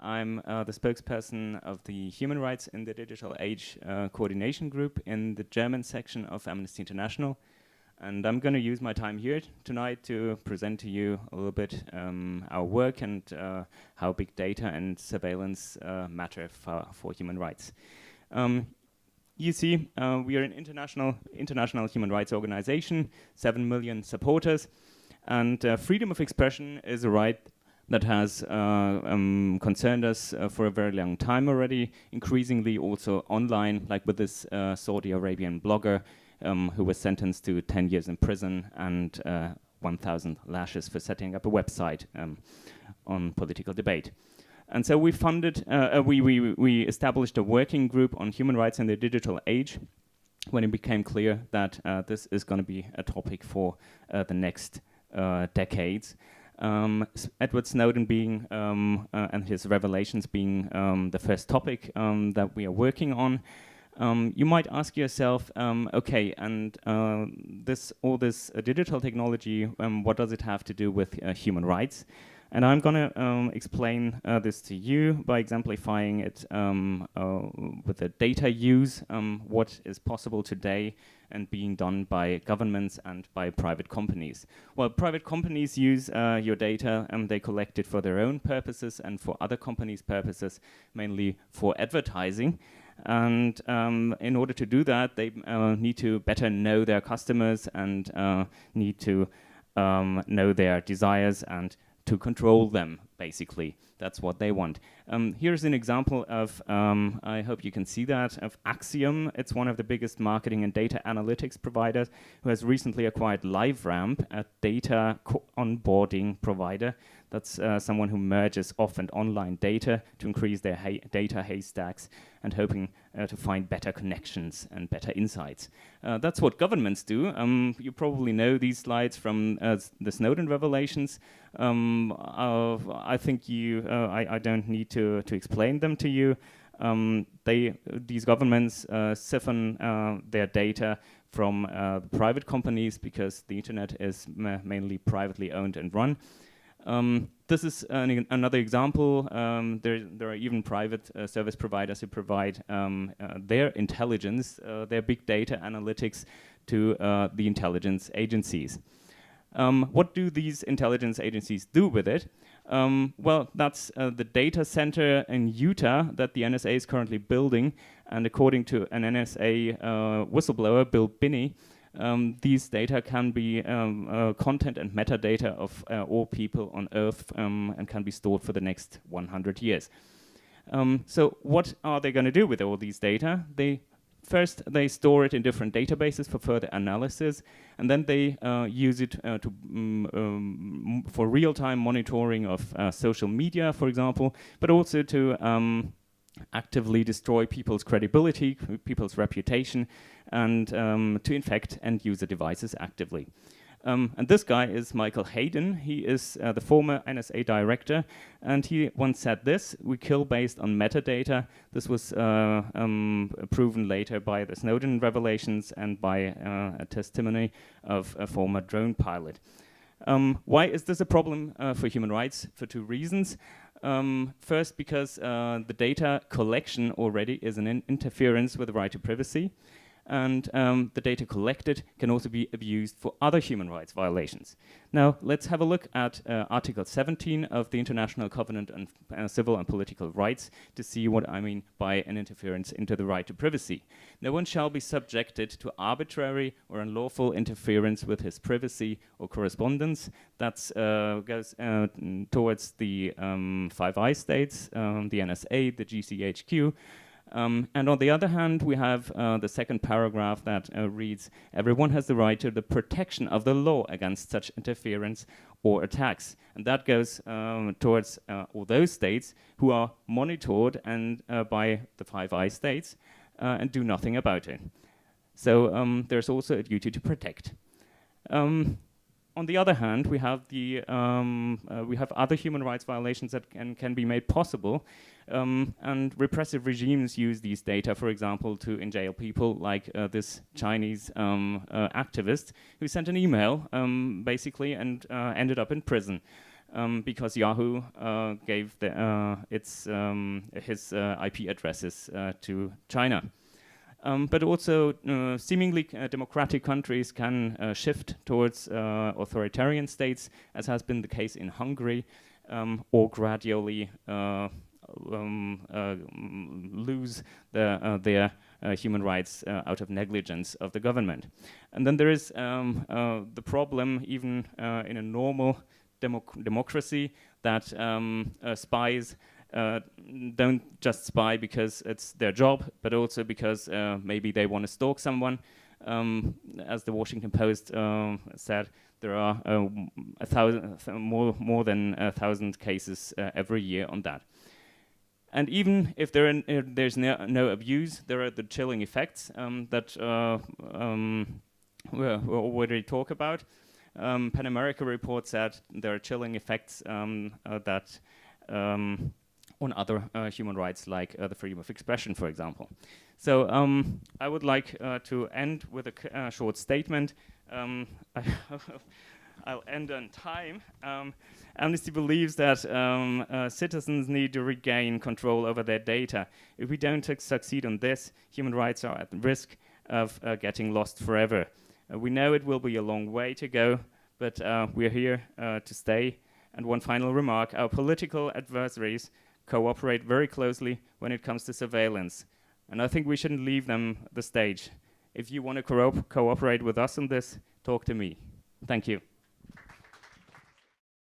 I'm the spokesperson of the Human Rights in the Digital Age coordination group in the German section of Amnesty International. And I'm going to use my time here tonight to present to you a little bit our work and how big data and surveillance matter for human rights. You see, we are an international human rights organization, 7 million supporters, and freedom of expression is a right that has concerned us for a very long time already, increasingly also online, like with this Saudi Arabian blogger who was sentenced to 10 years in prison and 1,000 lashes for setting up a website on political debate. And so we funded, we established a working group on human rights in the digital age when it became clear that this is going to be a topic for the next decades. Edward Snowden being and his revelations being the first topic that we are working on. You might ask yourself, okay, and all this digital technology, what does it have to do with human rights? And I'm going to explain this to you by exemplifying it with the data use, what is possible today and being done by governments and by private companies. Well, private companies use your data and they collect it for their own purposes and for other companies' purposes, mainly for advertising. And in order to do that, they need to better know their customers and need to know their desires and to control them, basically. That's what they want. Here's an example of, I hope you can see that, of Axiom. It's one of the biggest marketing and data analytics providers who has recently acquired LiveRamp, a data onboarding provider. That's someone who merges off and online data to increase their data haystacks and hoping to find better connections and better insights. That's what governments do. You probably know these slides from the Snowden revelations. I think I don't need to explain them to you. These governments siphon their data from private companies because the internet is mainly privately owned and run. This is another example. There are even private service providers who provide their intelligence, their big data analytics to the intelligence agencies. What do these intelligence agencies do with it? Well, that's the data center in Utah that the NSA is currently building. And according to an NSA whistleblower, Bill Binney, these data can be content and metadata of all people on Earth and can be stored for the next 100 years. So what are they going to do with all these data? First, they store it in different databases for further analysis, and then they use it for real-time monitoring of social media, for example, but also to actively destroy people's credibility, people's reputation, and to infect end-user devices actively. And this guy is Michael Hayden. He is the former NSA director, and he once said this: "We kill based on metadata." This was proven later by the Snowden revelations and by a testimony of a former drone pilot. Why is this a problem for human rights? For two reasons. First, because the data collection already is an interference with the right to privacy. And the data collected can also be abused for other human rights violations. Now, let's have a look at Article 17 of the International Covenant on Civil and Political Rights to see what I mean by an interference into the right to privacy. No one shall be subjected to arbitrary or unlawful interference with his privacy or correspondence. That goes towards the Five Eyes states, the NSA, the GCHQ. And on the other hand, we have the second paragraph that reads, "Everyone has the right to the protection of the law against such interference or attacks." And that goes towards all those states who are monitored and by the Five Eyes states and do nothing about it. So there's also a duty to protect. On the other hand, we have other human rights violations that can be made possible, and repressive regimes use these data, for example, to enjail people like this Chinese activist who sent an email, basically, and ended up in prison. because Yahoo gave his IP addresses to China. But also, seemingly democratic countries can shift towards authoritarian states, as has been the case in Hungary, or gradually lose their human rights out of negligence of the government. And then there is the problem, even in a normal democracy, that spies don't just spy because it's their job, but also because maybe they want to stalk someone. As the Washington Post said, there are more than 1,000 cases every year on that. And even if there's no abuse, there are the chilling effects that we already talk about. Pan America report said there are chilling effects that on other human rights, like the freedom of expression, for example. So I would like to end with a short statement. I'll end on time. Amnesty believes that citizens need to regain control over their data. If we don't succeed on this, human rights are at risk of getting lost forever. We know it will be a long way to go, but we're here to stay. And one final remark, our political adversaries cooperate very closely when it comes to surveillance. And I think we shouldn't leave them the stage. If you want to cooperate with us on this, talk to me. Thank you.